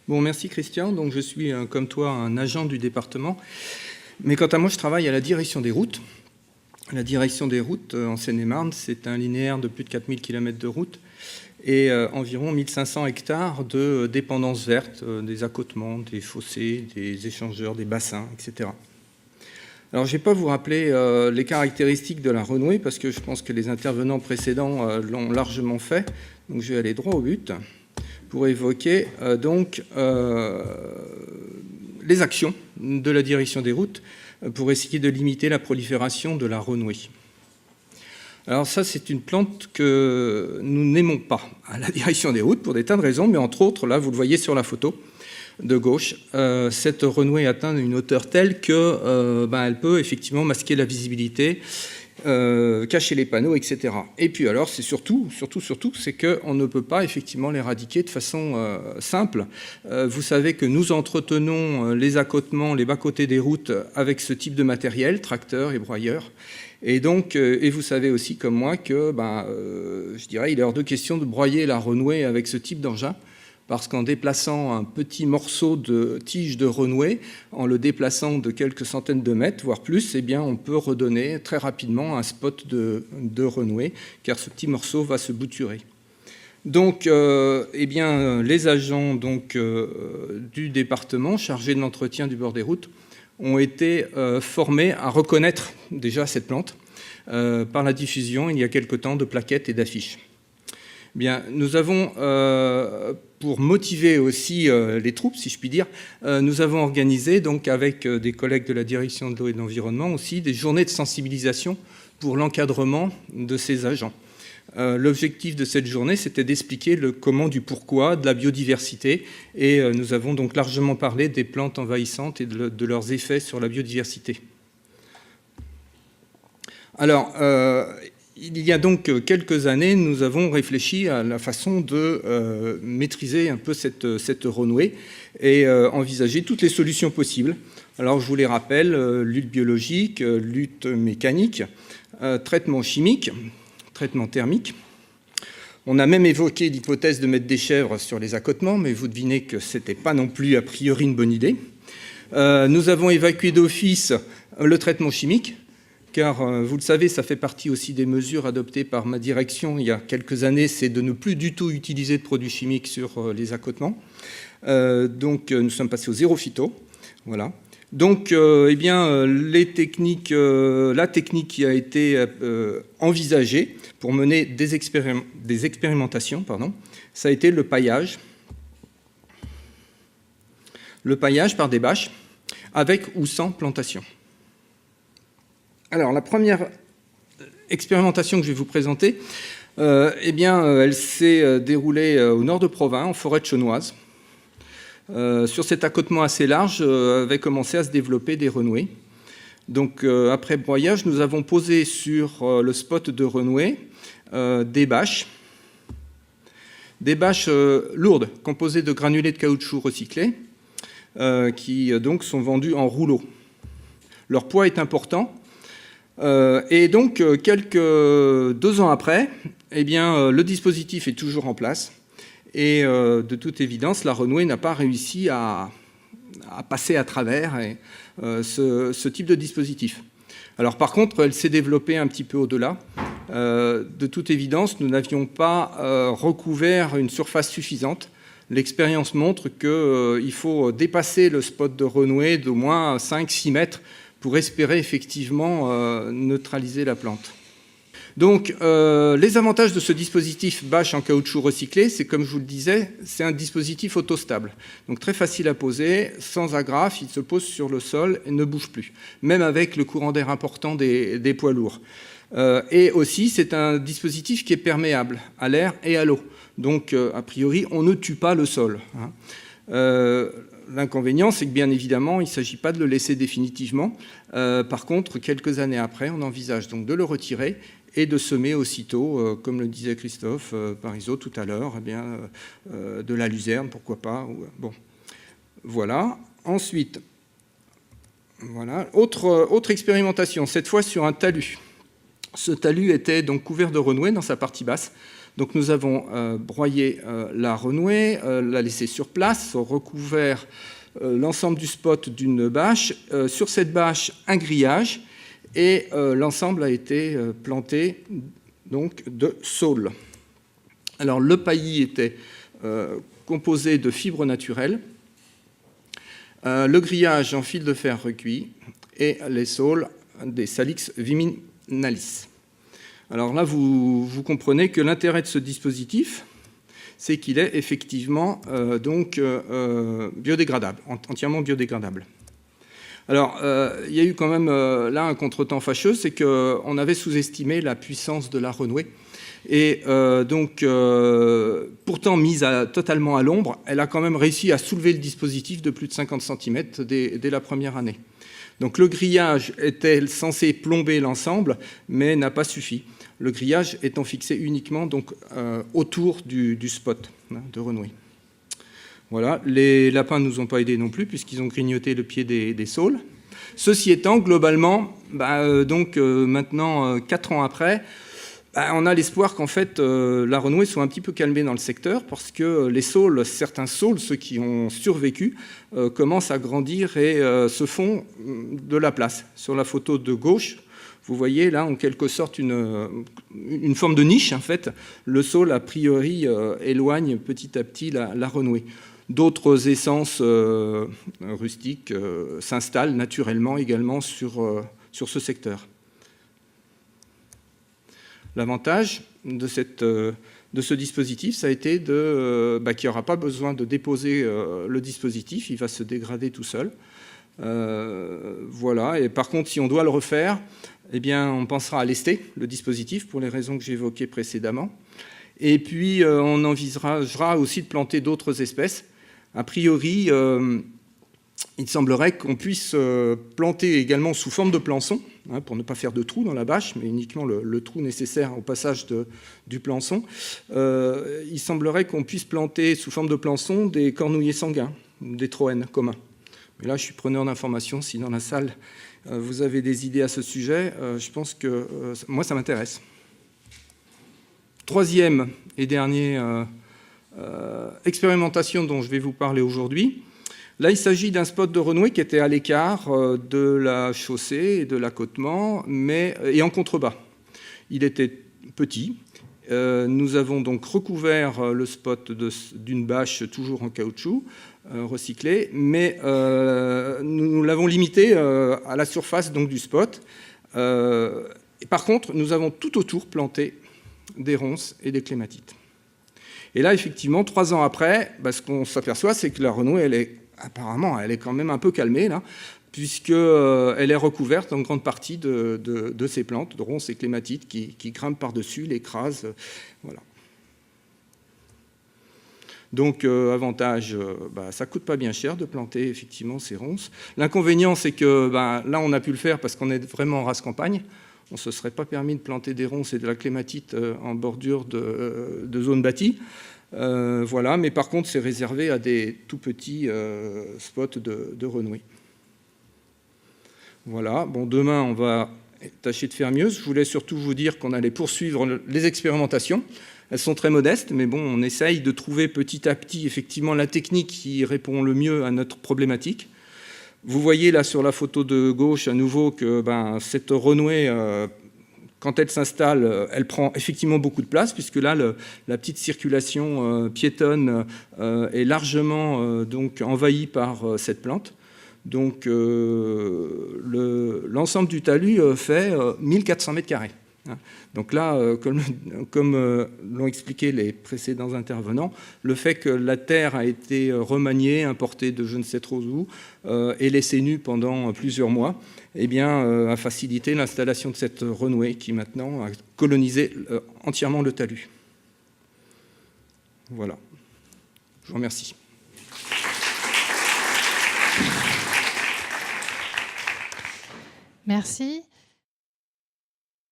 Bon, merci Christian. Donc, je suis, comme toi, un agent du département. Mais quant à moi, je travaille à la direction des routes. La direction des routes en Seine-et-Marne, c'est un linéaire de plus de 4000 km de route et environ 1500 hectares de dépendances vertes, des accotements, des fossés, des échangeurs, des bassins, etc. Alors, je ne vais pas vous rappeler les caractéristiques de la renouée parce que je pense que les intervenants précédents l'ont largement fait. Donc, je vais aller droit au but pour évoquer les actions de la direction des routes pour essayer de limiter la prolifération de la renouée. Alors ça, c'est une plante que nous n'aimons pas à la direction des routes pour des tas de raisons, mais entre autres, là, vous le voyez sur la photo de gauche, cette renouée atteint une hauteur telle que elle peut effectivement masquer la visibilité, cacher les panneaux, etc. Et puis alors, c'est surtout, c'est qu'on ne peut pas effectivement l'éradiquer de façon simple. Vous savez que nous entretenons les accotements, les bas-côtés des routes avec ce type de matériel, tracteurs et broyeurs. Et donc, et vous savez aussi comme moi que, je dirais, il est hors de question de broyer la renouée avec ce type d'engin, parce qu'en déplaçant un petit morceau de tige de renouée, en le déplaçant de quelques centaines de mètres, voire plus, eh bien, on peut redonner très rapidement un spot de renouée, car ce petit morceau va se bouturer. Donc, les agents du département chargés de l'entretien du bord des routes ont été formés à reconnaître déjà cette plante par la diffusion, il y a quelque temps, de plaquettes et d'affiches. Bien, nous avons, pour motiver aussi les troupes, si je puis dire, nous avons organisé, donc, avec des collègues de la direction de l'eau et de l'environnement aussi, des journées de sensibilisation pour l'encadrement de ces agents. L'objectif de cette journée, c'était d'expliquer le comment du pourquoi, de la biodiversité, et nous avons donc largement parlé des plantes envahissantes et de leurs effets sur la biodiversité. Alors, il y a donc quelques années, nous avons réfléchi à la façon de maîtriser un peu cette renouée et envisager toutes les solutions possibles. Alors, je vous les rappelle, lutte biologique, lutte mécanique, traitement chimique, traitement thermique. On a même évoqué l'hypothèse de mettre des chèvres sur les accotements, mais vous devinez que ce n'était pas non plus a priori une bonne idée. Nous avons évacué d'office le traitement chimique, car vous le savez, ça fait partie aussi des mesures adoptées par ma direction il y a quelques années, c'est de ne plus du tout utiliser de produits chimiques sur les accotements. Donc nous sommes passés au zéro phyto. Voilà. Donc, la technique qui a été envisagée pour mener des expérimentations, ça a été le paillage. Le paillage par des bâches, avec ou sans plantation. Alors, la première expérimentation que je vais vous présenter, elle s'est déroulée au nord de Provins, en forêt de Chaunoise. Sur cet accotement assez large, avait commencé à se développer des renouées. Donc, après broyage, nous avons posé sur le spot de renouée des bâches lourdes, composées de granulés de caoutchouc recyclés, qui donc sont vendus en rouleaux. Leur poids est important. Et donc, 2 ans après, le dispositif est toujours en place. Et de toute évidence, la renouée n'a pas réussi à passer à travers ce type de dispositif. Alors par contre, elle s'est développée un petit peu au-delà. De toute évidence, nous n'avions pas recouvert une surface suffisante. L'expérience montre qu'il faut dépasser le spot de renouée d'au moins 5-6 mètres pour espérer effectivement neutraliser la plante. Donc, les avantages de ce dispositif bâche en caoutchouc recyclé, c'est comme je vous le disais, c'est un dispositif autostable. Donc, très facile à poser, sans agrafe, il se pose sur le sol et ne bouge plus, même avec le courant d'air important des poids lourds. Et aussi, c'est un dispositif qui est perméable à l'air et à l'eau. Donc, a priori, on ne tue pas le sol. L'inconvénient, c'est que bien évidemment, il ne s'agit pas de le laisser définitivement. Par contre, quelques années après, on envisage donc de le retirer et de semer aussitôt, comme le disait Christophe Parisot tout à l'heure, de la luzerne, pourquoi pas. Bon, voilà. Ensuite, voilà. Autre expérimentation, cette fois sur un talus. Ce talus était donc couvert de renouée dans sa partie basse. Donc nous avons broyé la renouée, la laissé sur place, recouvert l'ensemble du spot d'une bâche. Sur cette bâche, un grillage, et l'ensemble a été planté donc, de saules. Alors le paillis était composé de fibres naturelles, le grillage en fil de fer recuit et les saules des Salix viminalis. Alors là, vous comprenez que l'intérêt de ce dispositif, c'est qu'il est effectivement biodégradable, entièrement biodégradable. Alors, il y a eu quand même là un contretemps fâcheux, c'est qu'on avait sous-estimé la puissance de la renouée. Et pourtant mise totalement à l'ombre, elle a quand même réussi à soulever le dispositif de plus de 50 cm dès la première année. Donc le grillage était censé plomber l'ensemble, mais n'a pas suffi. Le grillage étant fixé uniquement autour du spot de renouée. Voilà, les lapins ne nous ont pas aidés non plus, puisqu'ils ont grignoté le pied des saules. Ceci étant, globalement, maintenant, 4 ans après, on a l'espoir qu'en fait, la renouée soit un petit peu calmée dans le secteur, parce que les saules, certains saules, ceux qui ont survécu, commencent à grandir et se font de la place. Sur la photo de gauche, vous voyez là, en quelque sorte, une forme de niche, en fait. Le saule, a priori, éloigne petit à petit la renouée. D'autres essences rustiques s'installent naturellement également sur ce secteur. L'avantage de ce dispositif, ça a été qu'il n'y aura pas besoin de déposer le dispositif, il va se dégrader tout seul. Voilà. Et par contre, si on doit le refaire, eh bien, on pensera à lester le dispositif pour les raisons que j'évoquais précédemment. Et puis, on envisagera aussi de planter d'autres espèces. A priori, il semblerait qu'on puisse planter également sous forme de plançon, pour ne pas faire de trou dans la bâche, mais uniquement le trou nécessaire au passage du plançon. Il semblerait qu'on puisse planter sous forme de plançon des cornouillers sanguins, des troènes communs. Mais là, je suis preneur d'informations. Si dans la salle, vous avez des idées à ce sujet, je pense que moi, ça m'intéresse. Troisième et dernière expérimentation dont je vais vous parler aujourd'hui. Là, il s'agit d'un spot de renouée qui était à l'écart de la chaussée et de l'accotement, et en contrebas. Il était petit. Nous avons donc recouvert le spot d'une bâche toujours en caoutchouc recyclé, mais nous l'avons limité à la surface donc, du spot. Et par contre, nous avons tout autour planté des ronces et des clématites. Et là, effectivement, 3 ans après, ce qu'on s'aperçoit, c'est que la renouée, apparemment, elle est quand même un peu calmée, là, puisqu'elle est recouverte en grande partie de ces plantes, de ronces et clématites, qui grimpent par-dessus, l'écrasent. Voilà. Donc, avantage, ça ne coûte pas bien cher de planter, effectivement, ces ronces. L'inconvénient, c'est que là, on a pu le faire parce qu'on est vraiment en race campagne. On ne se serait pas permis de planter des ronces et de la clématite en bordure de zones bâties. Voilà, mais par contre, c'est réservé à des tout petits spots de renouée. Voilà, bon, demain, on va tâcher de faire mieux. Je voulais surtout vous dire qu'on allait poursuivre les expérimentations. Elles sont très modestes, mais bon, on essaye de trouver petit à petit, effectivement, la technique qui répond le mieux à notre problématique. Vous voyez là sur la photo de gauche à nouveau que cette renouée, quand elle s'installe, elle prend effectivement beaucoup de place, puisque là, la petite circulation piétonne est largement envahie par cette plante. Donc l'ensemble du talus fait 1400 mètres carrés. Donc là, comme l'ont expliqué les précédents intervenants, le fait que la terre a été remaniée, importée de je ne sais trop où, et laissée nue pendant plusieurs mois, a facilité l'installation de cette renouée qui maintenant a colonisé entièrement le talus. Voilà. Je vous remercie. Merci.